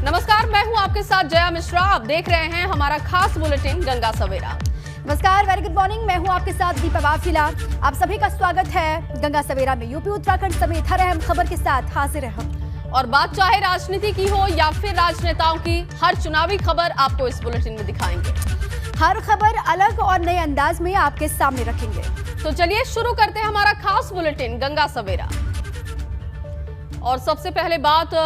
नमस्कार, मैं हूं आपके साथ जया मिश्रा। आप देख रहे हैं हमारा खास बुलेटिन गंगा सवेरा। नमस्कार, वेरी गुड मॉर्निंग। मैं हूं आपके साथ दीपा वाफिला। आप सभी का स्वागत है गंगा सवेरा में। यूपी उत्तराखंड समेत हर अहम खबर के साथ हाजिर है हम। और बात चाहे राजनीति की हो या फिर राजनेताओं की, हर चुनावी खबर आपको इस बुलेटिन में दिखाएंगे। हर खबर अलग और नए अंदाज में आपके सामने रखेंगे। तो चलिए शुरू करते हैं हमारा खास बुलेटिन गंगा सवेरा। और सबसे पहले बात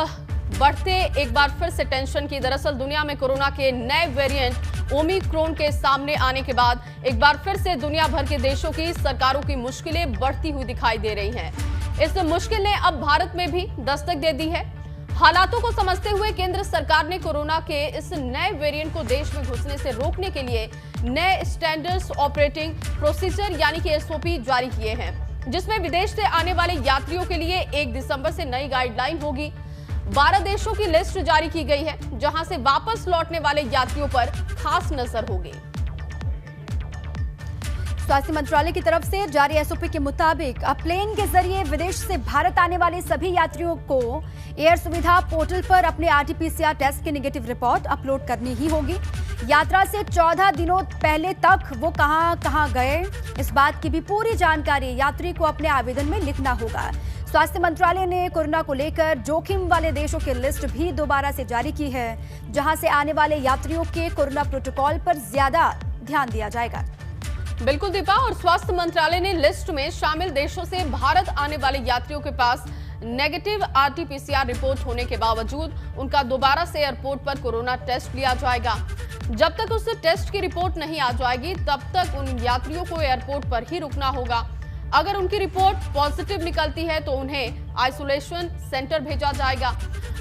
बढ़ते एक बार फिर से टेंशन की। दरअसल दुनिया में कोरोना के नए वेरिएंट ओमिक्रॉन के सामने आने के बाद एक बार फिर से दुनिया भर के देशों की सरकारों की मुश्किलें बढ़ती हुई दिखाई दे रही हैं। इस मुश्किल ने अब भारत में भी दस्तक दे दी है। हालातों को समझते हुए केंद्र सरकार ने कोरोना के इस नए वेरिएंट को देश में घुसने से रोकने के लिए नए स्टैंडर्ड्स ऑपरेटिंग प्रोसीजर यानी कि एसओपी जारी किए हैं, जिसमें विदेश से आने वाले यात्रियों के लिए 1 दिसंबर से नई गाइडलाइन होगी। 12 देशों की लिस्ट जारी की गई है, जहां से वापस लौटने वाले यात्रियों पर खास नजर होगी। स्वास्थ्य मंत्रालय की तरफ से जारी एसओपी के मुताबिक अब प्लेन के जरिए विदेश से भारत आने वाले सभी यात्रियों को एयर सुविधा पोर्टल पर अपने आरटीपीसीआर टेस्ट की नेगेटिव रिपोर्ट अपलोड करनी ही होगी। यात्रा से 14 दिनों पहले तक वो कहां गए, इस बात की भी पूरी जानकारी यात्री को अपने आवेदन में लिखना होगा। स्वास्थ्य मंत्रालय ने कोरोना को लेकर जोखिम वाले देशों की लिस्ट भी दोबारा से जारी की है, जहां से आने वाले यात्रियों के कोरोना प्रोटोकॉल पर ज्यादा ध्यान दिया जाएगा। बिल्कुल दीपा, और स्वास्थ्य मंत्रालय ने लिस्ट में शामिल देशों से भारत आने वाले यात्रियों के पास नेगेटिव आरटीपीसीआर रिपोर्ट होने के बावजूद उनका दोबारा से एयरपोर्ट पर कोरोना टेस्ट लिया जाएगा। जब तक उस टेस्ट की रिपोर्ट नहीं आ जाएगी तब तक उन यात्रियों को एयरपोर्ट पर ही रुकना होगा। अगर उनकी रिपोर्ट पॉजिटिव निकलती है तो उन्हें आइसोलेशन सेंटर भेजा जाएगा।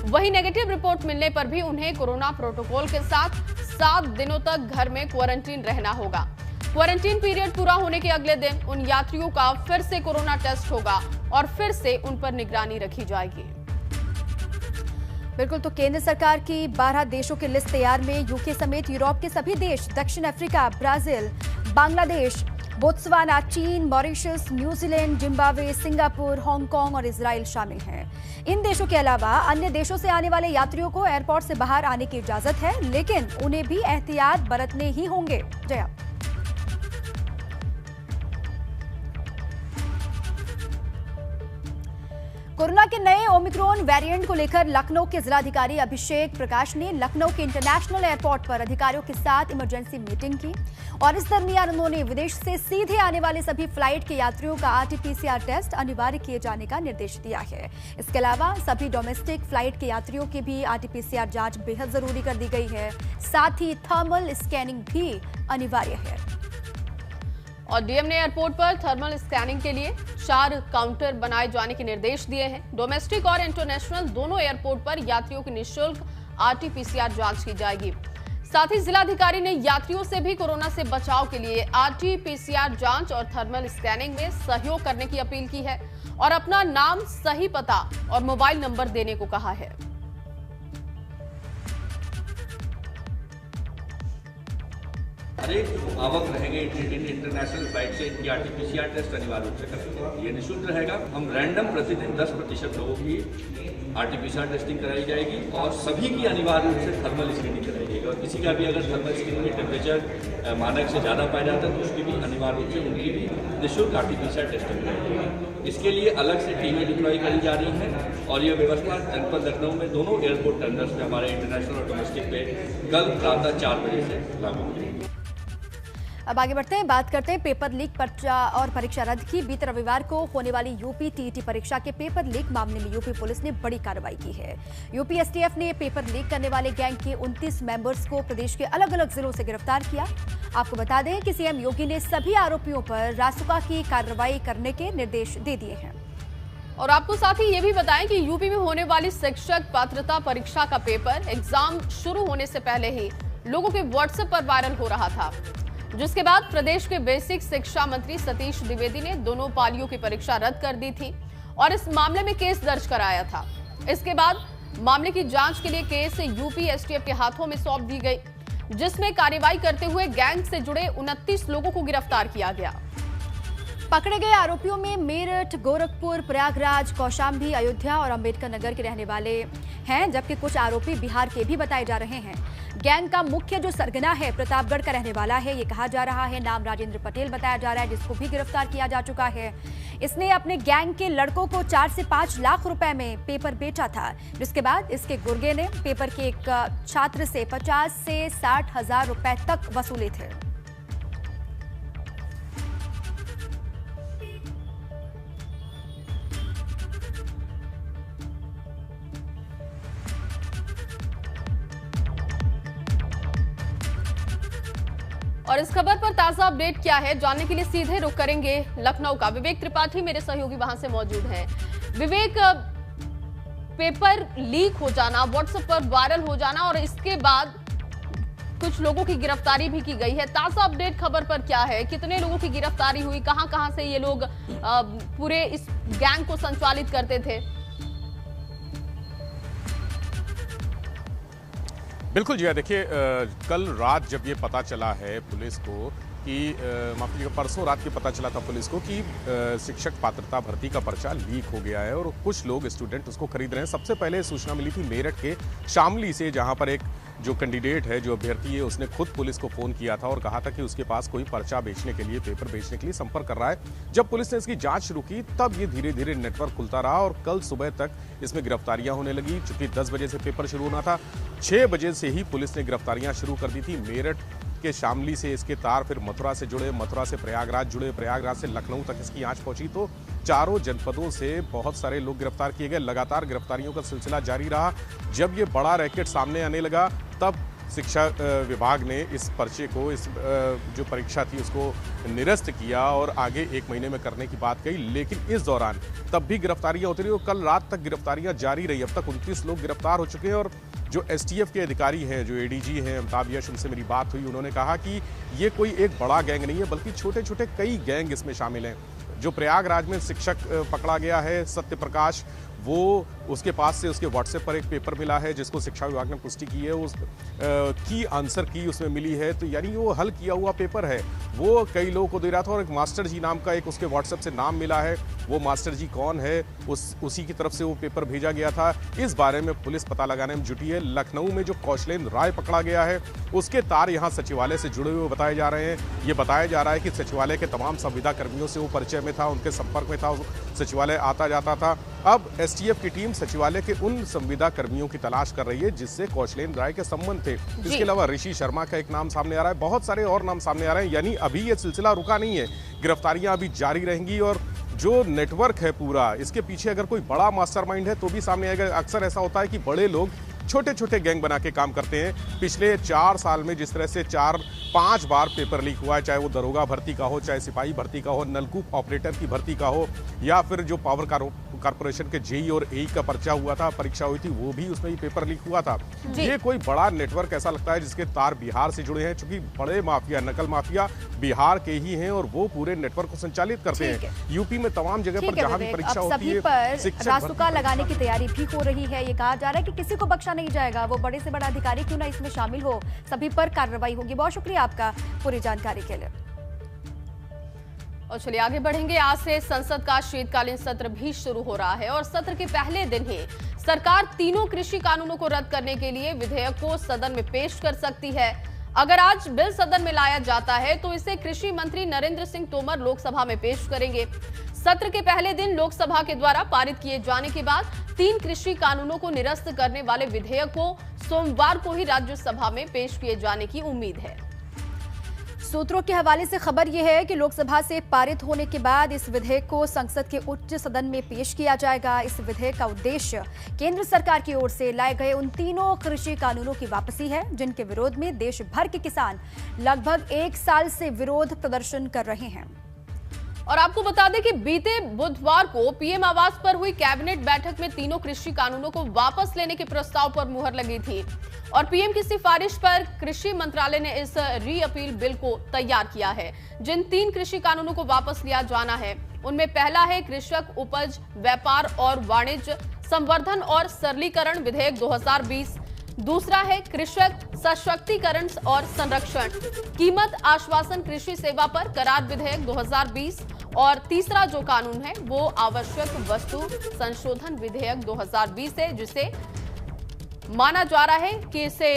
वहीं नेगेटिव रिपोर्ट मिलने पर भी उन्हें कोरोना प्रोटोकॉल के साथ 7 दिनों तक घर में क्वारंटीन रहना होगा। क्वारंटीन पीरियड पूरा होने के अगले दिन उन यात्रियों का फिर से कोरोना टेस्ट होगा और फिर से उन पर निगरानी रखी जाएगी। बिल्कुल, तो केंद्र सरकार की 12 देशों की लिस्ट तैयार में यूके समेत यूरोप के सभी देश, दक्षिण अफ्रीका, ब्राजील, बांग्लादेश, बोत्सवाना, चीन, Mauritius, New Zealand, Zimbabwe, Singapore, Hong Kong और इजराइल शामिल हैं। इन देशों के अलावा अन्य देशों से आने वाले यात्रियों को एयरपोर्ट से बाहर आने की इजाजत है, लेकिन उन्हें भी एहतियात बरतने ही होंगे। जया। कोरोना के नए ओमिक्रॉन वेरिएंट को लेकर लखनऊ के जिलाधिकारी अभिषेक प्रकाश ने लखनऊ के इंटरनेशनल एयरपोर्ट पर अधिकारियों के साथ इमरजेंसी मीटिंग की और इस दरमियान उन्होंने विदेश से सीधे आने वाले सभी फ्लाइट के यात्रियों का आरटीपीसीआर टेस्ट अनिवार्य किए जाने का निर्देश दिया है। इसके अलावा सभी डोमेस्टिक फ्लाइट के यात्रियों की भी आरटीपीसीआर जांच बेहद जरूरी कर दी गई है। साथ ही थर्मल स्कैनिंग भी अनिवार्य है। और डीएम ने एयरपोर्ट पर थर्मल स्कैनिंग के लिए 4 काउंटर बनाए जाने के निर्देश दिए हैं। डोमेस्टिक और इंटरनेशनल दोनों एयरपोर्ट पर यात्रियों की निःशुल्क आरटीपीसीआर जांच की जाएगी। साथ ही जिलाधिकारी ने यात्रियों से भी कोरोना से बचाव के लिए आरटीपीसीआर जांच और थर्मल स्कैनिंग में सहयोग करने की अपील की है और अपना नाम, सही पता और मोबाइल नंबर देने को कहा है। हर एक आवक रहेंगे इंटरनेशनल फ्लाइट से इनकी आरटीपीसीआर टेस्ट अनिवार्य रूप से करेंगे। ये निःशुल्क रहेगा। हम रैंडम प्रतिदिन 10% लोगों की आरटीपीसीआर टेस्टिंग कराई जाएगी और सभी की अनिवार्य रूप से थर्मल स्क्रीनिंग कराई जाएगी। और किसी का भी अगर थर्मल स्क्रीनिंग में टेम्परेचर मानक से ज़्यादा पाया जाता है तो उसकी भी अनिवार्य रूप से उनकी भी निःशुल्क आरटीपीसीआर टेस्टिंग कराई जाएगी। इसके लिए अलग से टीमें डिप्लॉय करी जा रही हैं और यह व्यवस्था जनपद लखनऊ में दोनों एयरपोर्ट टर्मिनल्स में हमारे इंटरनेशनल और डोमेस्टिक पे कल प्रातः 4 बजे से लागू होगी। अब आगे बढ़ते हैं, बात करते हैं पेपर लीक पर्चा और परीक्षा रद्द की। बीते रविवार को होने वाली यूपी टीईटी परीक्षा के पेपर लीक मामले में यूपी पुलिस ने बड़ी कार्रवाई की है। यूपी एसटीएफ ने पेपर लीक करने वाले गैंग के 29 मेंबर्स को प्रदेश के अलग अलग जिलों से गिरफ्तार किया। आपको बता दें कि सीएम योगी ने सभी आरोपियों पर रासुका की कार्रवाई करने के निर्देश दे दिए हैं। और आपको साथ ही ये भी बताएं कि यूपी में होने वाली शिक्षक पात्रता परीक्षा का पेपर एग्जाम शुरू होने से पहले ही लोगों के व्हाट्सएप पर वायरल हो रहा था, जिसके बाद प्रदेश के बेसिक शिक्षा मंत्री सतीश द्विवेदी ने दोनों पालियों की परीक्षा रद्द कर दी थी और इस मामले में केस दर्ज कराया था। इसके बाद मामले की जांच के लिए केस यूपी एसटीएफ के हाथों में सौंप दी गई, जिसमें कार्रवाई करते हुए गैंग से जुड़े 29 लोगों को गिरफ्तार किया गया। पकड़े गए आरोपियों में मेरठ, गोरखपुर, प्रयागराज, कौशाम्बी, अयोध्या और अंबेडकर नगर के रहने वाले हैं, जबकि कुछ आरोपी बिहार के भी बताए जा रहे हैं। गैंग का मुख्य जो सरगना है प्रतापगढ़ का रहने वाला है, ये कहा जा रहा है। नाम राजेंद्र पटेल बताया जा रहा है, जिसको भी गिरफ्तार किया जा चुका है। इसने अपने गैंग के लड़कों को 4 से 5 लाख रुपए में पेपर बेचा था, जिसके बाद इसके गुर्गे ने पेपर के एक छात्र से 50 से 60 हजार रुपए तक वसूले थे। और इस खबर पर ताजा अपडेट क्या है जानने के लिए सीधे रुख करेंगे लखनऊ का। विवेक त्रिपाठी मेरे सहयोगी वहां से मौजूद हैं। विवेक, पेपर लीक हो जाना, व्हाट्सएप पर वायरल हो जाना और इसके बाद कुछ लोगों की गिरफ्तारी भी की गई है। ताजा अपडेट खबर पर क्या है? कितने लोगों की गिरफ्तारी हुई? कहां से ये लोग पूरे इस गैंग को संचालित करते थे? बिल्कुल जी, देखिए कल रात जब ये पता चला है पुलिस को कि माफ कीजिएगा, परसों रात के पता चला था पुलिस को कि शिक्षक पात्रता भर्ती का पर्चा लीक हो गया है और कुछ लोग स्टूडेंट उसको खरीद रहे हैं। सबसे पहले सूचना मिली थी मेरठ के शामली से, जहां पर एक जो कैंडिडेट है, जो अभ्यर्थी है, उसने खुद पुलिस को फोन किया था और कहा था कि उसके पास कोई पर्चा बेचने के लिए, पेपर बेचने के लिए संपर्क कर रहा है। जब पुलिस ने इसकी जांच शुरू की तब ये धीरे धीरे नेटवर्क खुलता रहा और कल सुबह तक इसमें गिरफ्तारियां होने लगी। चूंकि 10 बजे से पेपर शुरू होना था, 6 बजे से ही पुलिस ने गिरफ्तारियां शुरू कर दी थी। मेरठ के शामली से इसके तार फिर मथुरा से जुड़े, मथुरा से प्रयागराज जुड़े, प्रयागराज से लखनऊ तक इसकी आंच पहुंची। तो चारों जनपदों से बहुत सारे लोग गिरफ्तार किए गए। लगातार गिरफ्तारियों का सिलसिला जारी रहा। जब ये बड़ा रैकेट सामने आने लगा तब शिक्षा विभाग ने इस पर्चे को, इस जो परीक्षा थी उसको निरस्त किया और आगे 1 महीने में करने की बात कही। लेकिन इस दौरान तब भी गिरफ्तारियां होती रही और कल रात तक गिरफ्तारियां जारी रही। अब तक 29 लोग गिरफ्तार हो चुके हैं और जो एसटीएफ के अधिकारी हैं, जो एडीजी हैं अमिताभ यश, उनसे मेरी बात हुई। उन्होंने कहा कि ये कोई एक बड़ा गैंग नहीं है, बल्कि छोटे छोटे कई गैंग इसमें शामिल हैं। जो प्रयागराज में शिक्षक पकड़ा गया है सत्य प्रकाश, वो उसके पास से उसके व्हाट्सएप पर एक पेपर मिला है जिसको शिक्षा विभाग ने पुष्टि की है, उस की आंसर की उसमें मिली है। तो यानी वो हल किया हुआ पेपर है, वो कई लोगों को दे रहा था। और एक मास्टर जी नाम का एक उसके व्हाट्सएप से नाम मिला है, वो मास्टर जी कौन है, उसी की तरफ से वो पेपर भेजा गया था। इस बारे में पुलिस पता लगाने में जुटी है। लखनऊ में जो कौशलेंद्र राय पकड़ा गया है, उसके तार यहाँ सचिवालय से जुड़े हुए बताए जा रहे हैं। ये बताया जा रहा है कि सचिवालय के तमाम संविदा कर्मियों से वो परिचय में था, उनके संपर्क में था, सचिवालय आता जाता था। अब एसटीएफ की टीम सचिवालय के उन संविदा कर्मियों की तलाश कर रही है जिससे कौशलेंद्र राय के संबंध थे। इसके अलावा ऋषि शर्मा का एक नाम सामने आ रहा है, बहुत सारे और नाम सामने आ रहे हैं। यानी अभी ये सिलसिला रुका नहीं है, गिरफ्तारियां अभी जारी रहेंगी और जो नेटवर्क है पूरा, इसके पीछे अगर कोई बड़ा मास्टरमाइंड है तो भी सामने आएगा। अक्सर ऐसा होता है कि बड़े लोग छोटे छोटे गैंग बना के काम करते हैं। पिछले 4 साल में जिस तरह से 4-5 बार पेपर लीक हुआ है, चाहे वो दरोगा भर्ती का हो, चाहे सिपाही भर्ती का हो, नलकूप ऑपरेटर की भर्ती का हो, या फिर जो पावर कारपोरेशन के जेई और एई का पर्चा हुआ था, परीक्षा हुई थी, वो भी उसमें ही पेपर लीक हुआ था। ये कोई बड़ा नेटवर्क ऐसा लगता है जिसके तार बिहार से जुड़े हैं, क्योंकि बड़े माफिया, नकल माफिया बिहार के ही हैं और वो पूरे नेटवर्क को संचालित करते हैं। यूपी में तमाम जगह पर जहां भी परीक्षा होती है, शिक्षक रासुका लगाने की तैयारी भी हो रही है। ये कहा जा रहा है कि किसी को बख्शा नहीं जाएगा, वो बड़े से बड़ा अधिकारी क्यों ना इसमें शामिल हो, सभी पर कार्रवाई होगी। बहुत शुक्रिया आपका पूरी जानकारी के लिए। और चलिए आगे बढ़ेंगे। आज से संसद का शीतकालीन सत्र भी शुरू हो रहा है और सत्र के पहले दिन ही सरकार तीनों कृषि कानूनों को रद्द करने के लिए विधेयक को सदन में पेश कर सकती है। अगर आज बिल सदन में लाया जाता है तो इसे कृषि मंत्री नरेंद्र सिंह तोमर लोकसभा में पेश करेंगे। सत्र के पहले दिन लोकसभा के द्वारा पारित किए जाने के बाद 3 कृषि कानूनों को निरस्त करने वाले विधेयक को सोमवार को ही राज्यसभा में पेश किए जाने की उम्मीद है। सूत्रों के हवाले से खबर यह है कि लोकसभा से पारित होने के बाद इस विधेयक को संसद के उच्च सदन में पेश किया जाएगा। इस विधेयक का उद्देश्य केंद्र सरकार की ओर से लाए गए उन तीनों कृषि कानूनों की वापसी है जिनके विरोध में देश भर के किसान लगभग 1 साल से विरोध प्रदर्शन कर रहे हैं। और आपको बता दें कि बीते बुधवार को पीएम आवास पर हुई कैबिनेट बैठक में तीनों कृषि कानूनों को वापस लेने के प्रस्ताव पर मुहर लगी थी और पीएम की सिफारिश पर कृषि मंत्रालय ने इस री अपील बिल को तैयार किया है। जिन 3 कृषि कानूनों को वापस लिया जाना है उनमें पहला है कृषक उपज व्यापार और वाणिज्य संवर्धन और सरलीकरण विधेयक 2020, दूसरा है कृषक सशक्तिकरण और संरक्षण, कीमत आश्वासन कृषि सेवा पर करार विधेयक 2020 और तीसरा जो कानून है वो आवश्यक वस्तु संशोधन विधेयक 2020 है, जिसे माना जा रहा है कि इसे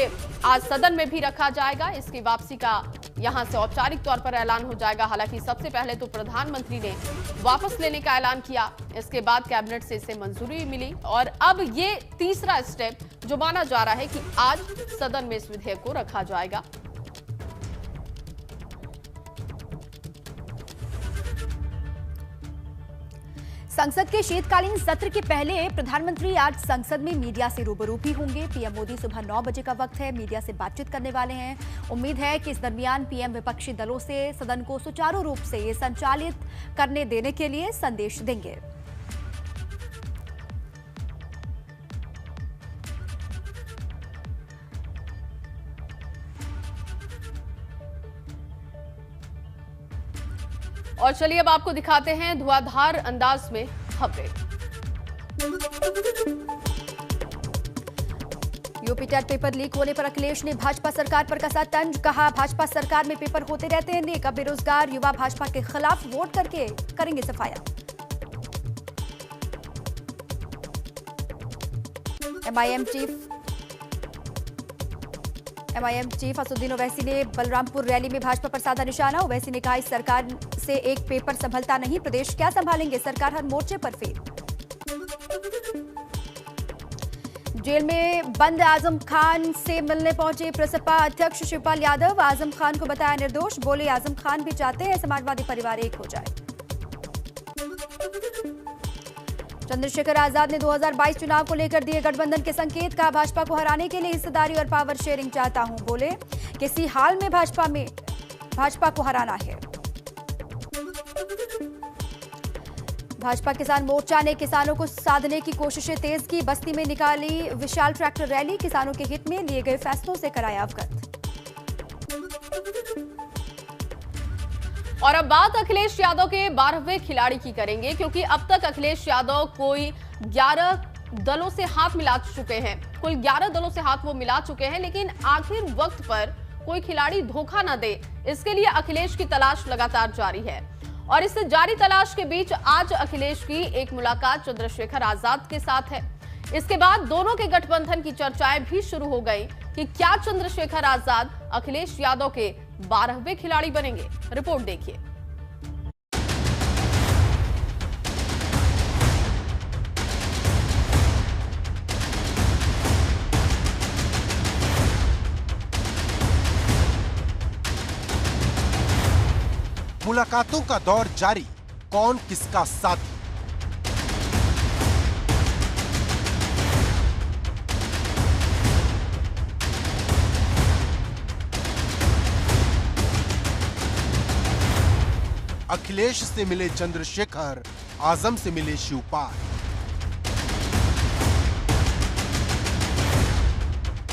आज सदन में भी रखा जाएगा। इसकी वापसी का यहां से औपचारिक तौर पर ऐलान हो जाएगा। हालांकि सबसे पहले तो प्रधानमंत्री ने वापस लेने का ऐलान किया, इसके बाद कैबिनेट से इसे मंजूरी मिली और अब ये तीसरा स्टेप जो माना जा रहा है कि आज सदन में इस विधेयक को रखा जाएगा। संसद के शीतकालीन सत्र के पहले प्रधानमंत्री आज संसद में मीडिया से रूबरू भी होंगे। पीएम मोदी सुबह 9 बजे का वक्त है, मीडिया से बातचीत करने वाले हैं। उम्मीद है कि इस दरमियान पीएम विपक्षी दलों से सदन को सुचारू रूप से संचालित करने देने के लिए संदेश देंगे। और चलिए अब आपको दिखाते हैं धुआंधार अंदाज में खबरें। यूपी टेट पेपर लीक होने पर अखिलेश ने भाजपा सरकार पर कसा तंज, कहा भाजपा सरकार में पेपर होते रहते हैं लीक, अब बेरोजगार युवा भाजपा के खिलाफ वोट करके करेंगे सफाया। एमआईएम चीफ असदुद्दीन ओवैसी ने बलरामपुर रैली में भाजपा पर साधा निशाना। ओवैसी ने कहा इस सरकार से एक पेपर संभलता नहीं, प्रदेश क्या संभालेंगे, सरकार हर मोर्चे पर फेल। जेल में बंद आजम खान से मिलने पहुंचे प्रसपा अध्यक्ष शिवपाल यादव, आजम खान को बताया निर्दोष, बोले आजम खान भी चाहते हैं समाजवादी परिवार एक हो जाए। चंद्रशेखर आजाद ने 2022 चुनाव को लेकर दिए गठबंधन के संकेत, कहा भाजपा को हराने के लिए हिस्सेदारी और पावर शेयरिंग चाहता हूं, बोले किसी हाल में भाजपा को हराना है। भाजपा किसान मोर्चा ने किसानों को साधने की कोशिशें तेज की, बस्ती में निकाली विशाल ट्रैक्टर रैली, किसानों के हित में लिए गए फैसलों से कराया अवगत। और अब बात अखिलेश यादव के 12वें खिलाड़ी की करेंगे, क्योंकि अब तक अखिलेश यादव कोई 11 दलों से हाथ मिला चुके हैं, कुल 11 दलों से हाथ वो मिला चुके हैं, लेकिन आखिर वक्त पर कोई खिलाड़ी धोखा न दे, इसके लिए अखिलेश की तलाश लगातार जारी है। और इस जारी तलाश के बीच आज अखिलेश की एक मुलाकात चंद्रशेखर आजाद के साथ है। इसके बाद दोनों के गठबंधन की चर्चाएं भी शुरू हो गई कि क्या चंद्रशेखर आजाद अखिलेश यादव के 12वें खिलाड़ी बनेंगे। रिपोर्ट देखिए। मुलाकातों का दौर जारी, कौन किसका साथी। अखिलेश से मिले चंद्रशेखर, आजम से मिले शिवपाल।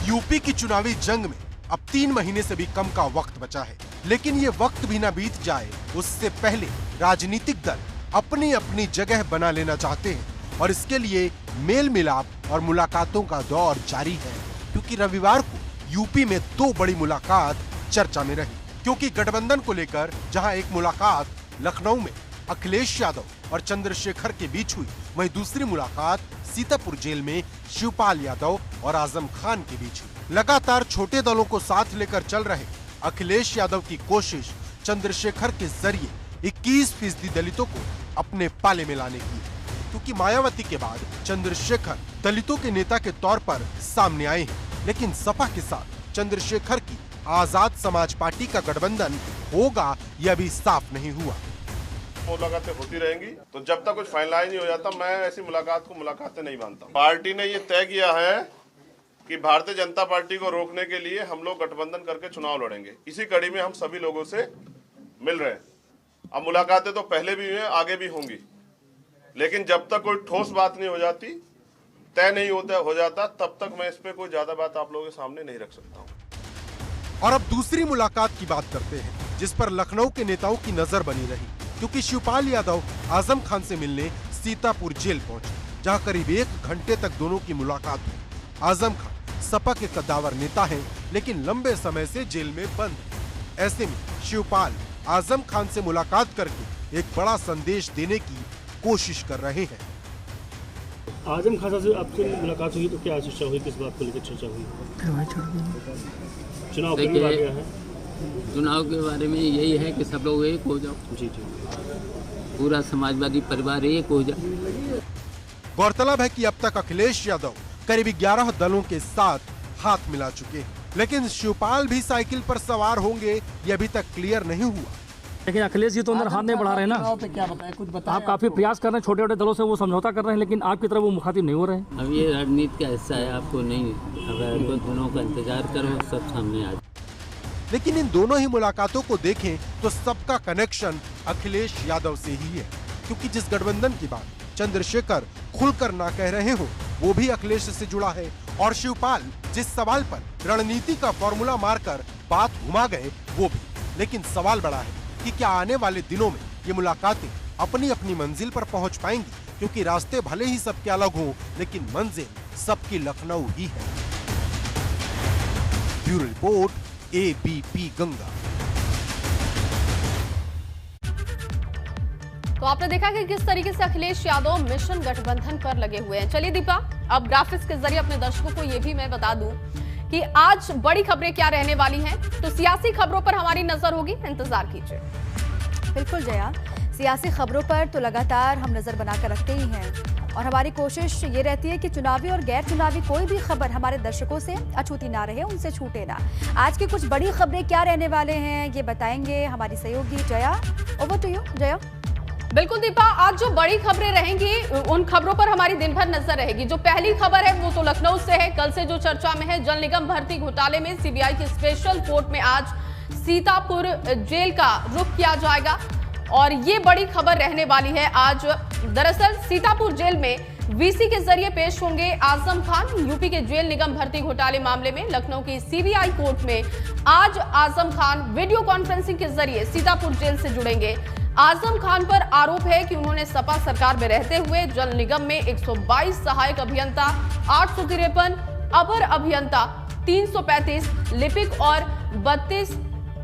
यूपी की चुनावी जंग में अब 3 महीने से भी कम का वक्त बचा है, लेकिन ये वक्त भी ना बीत जाए उससे पहले राजनीतिक दल अपनी अपनी जगह बना लेना चाहते हैं और इसके लिए मेल मिलाप और मुलाकातों का दौर जारी है। क्योंकि रविवार को यूपी में 2 बड़ी मुलाकात चर्चा में रही, क्योंकि गठबंधन को लेकर जहां एक मुलाकात लखनऊ में अखिलेश यादव और चंद्रशेखर के बीच हुई, वहीं दूसरी मुलाकात सीतापुर जेल में शिवपाल यादव और आजम खान के बीच हुई। लगातार छोटे दलों को साथ लेकर चल रहे अखिलेश यादव की कोशिश चंद्रशेखर के जरिए 21% दलितों को अपने पाले में लाने की, क्योंकि मायावती के बाद चंद्रशेखर दलितों के नेता के तौर पर सामने आए हैं, लेकिन सपा के साथ चंद्रशेखर की आजाद समाज पार्टी का गठबंधन होगा यह अभी साफ नहीं हुआ। मुलाकातें होती रहेंगी, तो जब तक कुछ फाइनलाइज नहीं हो जाता मैं ऐसी मुलाकात को मुलाकातें नहीं मानता। पार्टी ने ये तय किया है कि भारतीय जनता पार्टी को रोकने के लिए हम लोग गठबंधन करके चुनाव लड़ेंगे। इसी कड़ी में हम सभी लोगों से मिल रहे हैं। अब मुलाकातें तो पहले भी हुई हैं, आगे भी होंगी, लेकिन जब तक कोई ठोस बात नहीं हो जाती, तय नहीं हो जाता, तब तक मैं इस पे कोई ज्यादा बात आप लोगों के सामने नहीं रख सकता हूँ। और अब दूसरी मुलाकात की बात करते हैं, जिस पर लखनऊ के नेताओं की नजर बनी रही, क्योंकि शिवपाल यादव आजम खान से मिलने सीतापुर जेल पहुंचे, जहां करीब 1 घंटे तक दोनों की मुलाकात हुई। आजम खान सपा के कद्दावर नेता हैं, लेकिन लंबे समय से जेल में बंद हैं। ऐसे में शिवपाल आजम खान से मुलाकात करके एक बड़ा संदेश देने की कोशिश कर रहे हैं। आजम खान से आपसे मुलाकात हुई तो क्या चर्चा हुई, किस बात को लेकर चर्चा हुई? चुनाव करीब आ गया है। चुनाव के बारे में यही है कि सब लोग एक हो जाओ। जी जी, पूरा समाजवादी परिवार एक हो जाए। गौरतलब है कि अब तक अखिलेश यादव करीब 11 दलों के साथ हाथ मिला चुके हैं, लेकिन शिवपाल भी साइकिल पर सवार होंगे ये अभी तक क्लियर नहीं हुआ। लेकिन अखिलेश जी तो अंदर हाथ नहीं बढ़ा रहे ना। क्या बताएं, कुछ बताएं। आप काफी प्रयास कर रहे हैं, छोटे छोटे दलों से वो समझौता कर रहे हैं, लेकिन आपकी तरफ वो मुखातिब नहीं हो रहे हैं। अब ये रणनीति का हिस्सा है, आपको नहीं, अगर कुछ दिनों का इंतजार करो सब सामने आ जाए। लेकिन इन दोनों ही मुलाकातों को देखें तो सबका कनेक्शन अखिलेश यादव से ही है, क्योंकि जिस गठबंधन की बात चंद्रशेखर खुलकर ना कह रहे हो वो भी अखिलेश से जुड़ा है, और शिवपाल जिस सवाल पर रणनीति का फॉर्मूला मारकर बात घुमा गए वो भी। लेकिन सवाल बड़ा है कि क्या आने वाले दिनों में ये मुलाकातें अपनी अपनी मंजिल पर पहुंच पाएंगी, क्योंकि रास्ते भले ही सबके अलग हों लेकिन मंजिल सबकी लखनऊ ही है। Bureau report, ABP Ganga. तो आपने देखा कि किस तरीके से अखिलेश यादव मिशन गठबंधन पर लगे हुए हैं। चलिए दीपा, अब ग्राफिक्स के जरिए अपने दर्शकों को ये भी मैं बता दूं कि आज बड़ी खबरें क्या रहने वाली हैं। तो सियासी खबरों पर हमारी नजर होगी, इंतजार कीजिए। बिल्कुल जया, सियासी खबरों पर तो लगातार हम नजर बनाकर रखते ही हैं, और हमारी कोशिश ये रहती है कि चुनावी और गैर चुनावी कोई भी खबर हमारे दर्शकों से अछूती ना रहे, उनसे छूटे ना। आज की कुछ बड़ी खबरें क्या रहने वाले हैं ये बताएंगे हमारी सहयोगी Jaya. Over to you Jaya. बिल्कुल दीपा, आज जो बड़ी खबरें रहेंगी उन खबरों पर हमारी दिन भर नजर रहेगी। जो पहली खबर है वो तो लखनऊ से है। कल से जो चर्चा में है, जल निगम भर्ती घोटाले में सीबीआई की स्पेशल कोर्ट में आज सीतापुर जेल का रुख किया जाएगा, और ये बड़ी खबर रहने वाली है आज। दरअसल सीतापुर जेल में वीसी के जरिए पेश होंगे आजम खान। यूपी के जेल निगम भर्ती घोटाले मामले में लखनऊ की सीबीआई कोर्ट में आज आजम खान वीडियो कॉन्फ्रेंसिंग के जरिए सीतापुर जेल से जुड़ेंगे। आजम खान पर आरोप है कि उन्होंने सपा सरकार में रहते हुए जल निगम में 122 सहायक अभियंता, 853 अपर अभियंता, 335 लिपिक और 32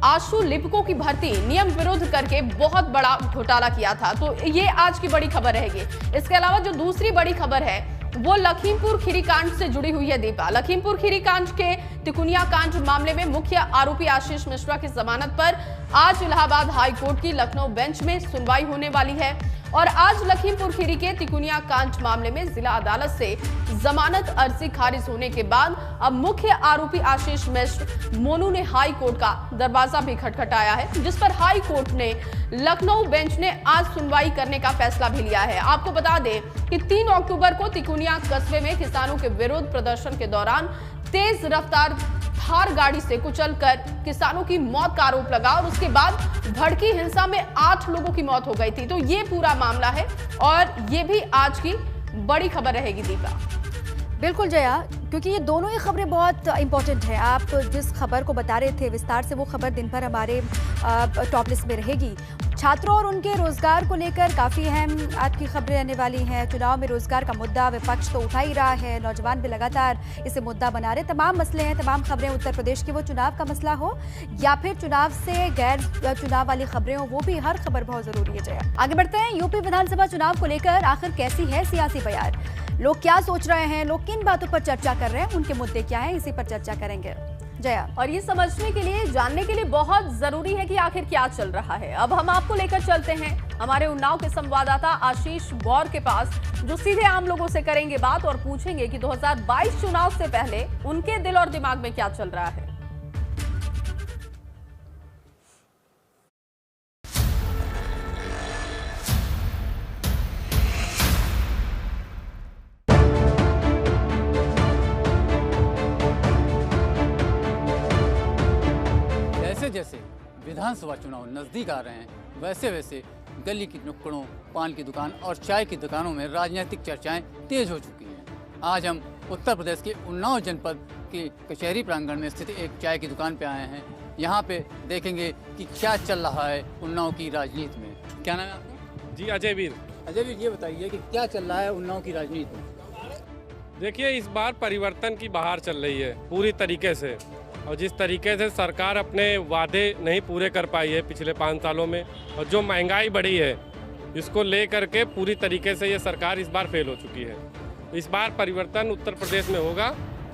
आशु लिपिकों की भर्ती नियम विरुद्ध करके बहुत बड़ा घोटाला किया था। तो ये आज की बड़ी खबर रहेगी। इसके अलावा जो दूसरी बड़ी खबर है वो लखीमपुर खीरी कांड से जुड़ी हुई है दीपा। लखीमपुर खीरी कांड के तिकुनिया कांड मामले में मुख्य आरोपी आशीष मिश्रा की जमानत पर आज इलाहाबाद हाई कोर्ट की लखनऊ बेंच में सुनवाई होने वाली है, और आज लखीमपुर खीरी के तिकुनिया कांड मामले में जिला अदालत से जमानत अर्जी खारिज होने के बाद अब मुख्य आरोपी आशीष मिश्र मोनू ने हाई कोर्ट का दरवाजा भी खटखटाया है, जिस पर हाई कोर्ट ने लखनऊ बेंच ने आज सुनवाई करने का फैसला भी लिया है। आपको बता दें कि 3 अक्टूबर को तिकुनिया कस्बे में किसानों के विरोध प्रदर्शन के दौरान तेज रफ्तार थार गाड़ी से कुचलकर किसानों की मौत का आरोप लगा, और उसके बाद भड़की हिंसा में 8 लोगों की मौत हो गई थी। तो ये पूरा मामला है, और ये भी आज की बड़ी खबर रहेगी दीपा। बिल्कुल जया, क्योंकि ये दोनों ही खबरें बहुत इंपॉर्टेंट है। आप जिस खबर को बता रहे थे विस्तार से, वो खबर दिन भर हमारे टॉप लिस्ट में रहेगी। छात्रों और उनके रोजगार को लेकर काफ़ी अहम आज की खबरें आने वाली हैं। चुनाव में रोजगार का मुद्दा विपक्ष तो उठा ही रहा है, नौजवान भी लगातार इसे मुद्दा बना रहे। तमाम मसले हैं, तमाम खबरें उत्तर प्रदेश की, वो चुनाव का मसला हो या फिर चुनाव से गैर चुनाव वाली खबरें हो, वो भी हर खबर बहुत जरूरी है जया। आगे बढ़ते हैं। यूपी विधानसभा चुनाव को लेकर आखिर कैसी है सियासी बयार, लोग क्या सोच रहे हैं, लोग किन बातों पर चर्चा कर रहे हैं, उनके मुद्दे क्या हैं, इसी पर चर्चा करेंगे जया। और ये समझने के लिए, जानने के लिए बहुत जरूरी है कि आखिर क्या चल रहा है। अब हम आपको लेकर चलते हैं हमारे उन्नाव के संवाददाता आशीष गौर के पास, जो सीधे आम लोगों से करेंगे बात और पूछेंगे कि 2022 चुनाव से पहले उनके दिल और दिमाग में क्या चल रहा है। जैसे विधानसभा चुनाव नज़दीक आ रहे हैं, वैसे वैसे गली की नुक्कड़ों, पान की दुकान और चाय की दुकानों में राजनीतिक चर्चाएं तेज हो चुकी हैं। आज हम उत्तर प्रदेश के उन्नाव जनपद के कचहरी प्रांगण में स्थित एक चाय की दुकान पे आए हैं। यहाँ पे देखेंगे कि क्या चल रहा है उन्नाव की राजनीति में। क्या नाम है आपका? जी अजय वीर। अजय वीर, ये बताइए कि क्या चल रहा है उन्नाव की राजनीति में। देखिए, इस बार परिवर्तन की बहार चल रही है पूरी तरीके से, और जिस तरीके से सरकार अपने वादे नहीं पूरे कर पाई है पिछले 5 सालों में, और जो महंगाई बढ़ी है इसको ले करके पूरी तरीके से ये सरकार इस बार फेल हो चुकी है। इस बार परिवर्तन उत्तर प्रदेश में होगा।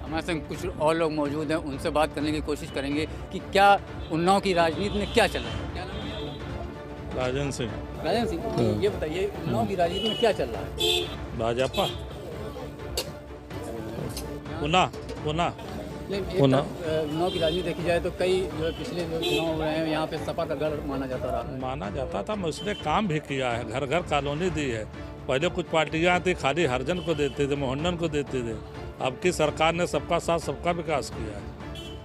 हमारे संग कुछ और लोग मौजूद हैं, उनसे बात करने की कोशिश करेंगे कि क्या उन्नाव की राजनीति में क्या चल रहा है। क्या नाम है? राजन सिंह। राजन सिंह, ये बताइए उन्नाव की राजनीति में क्या चल रहा है? भाजपा पुनः उन्नाव की राजनीति देखी जाए तो कई जो पिछले जो चुनाव हुए हैं यहाँ पे सपा का गढ़ माना जाता था। उसने काम भी किया है, घर घर कॉलोनी दी है। पहले कुछ पार्टियां थी खाली हरिजन को देते थे, मोहनन को देते थे। अब की सरकार ने सबका साथ सबका विकास किया है।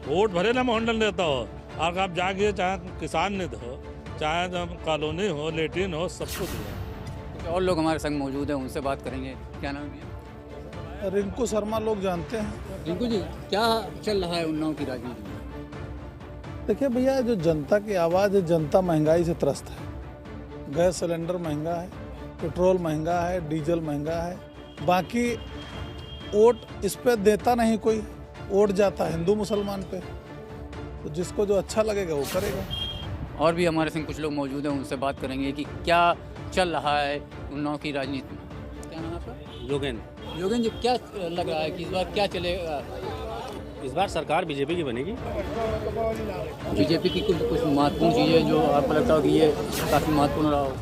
वोट भले ना मोहनन देता हो, और आप जाके चाहे किसान ने हो, चाहे कॉलोनी हो, लेटिन हो, सब कुछ है। और लोग हमारे संग मौजूद हैं, उनसे बात करेंगे। क्या नाम है? रिंकू शर्मा लोग जानते हैं। रिंकू जी, क्या चल रहा है उन्नाव की राजनीति में? देखिए भैया, जो जनता की आवाज़ है, जनता महंगाई से त्रस्त है। गैस सिलेंडर महंगा है, पेट्रोल महंगा है, डीजल महंगा है। बाकी वोट इस पे देता नहीं कोई, वोट जाता हिंदू मुसलमान पे। तो जिसको जो अच्छा लगेगा वो करेगा। और भी हमारे संग कुछ लोग मौजूद हैं, उनसे बात करेंगे कि क्या चल रहा है उन्नाव की राजनीति में। क्या नाम है आपका? योगेंद्र। योगेंद्र जी, क्या लग रहा है कि इस बार क्या चलेगा? इस बार सरकार बीजेपी की बनेगी। बीजेपी की कुछ महत्वपूर्ण चीज़ें जो आपको लगता हो कि ये काफ़ी महत्वपूर्ण रहा हो?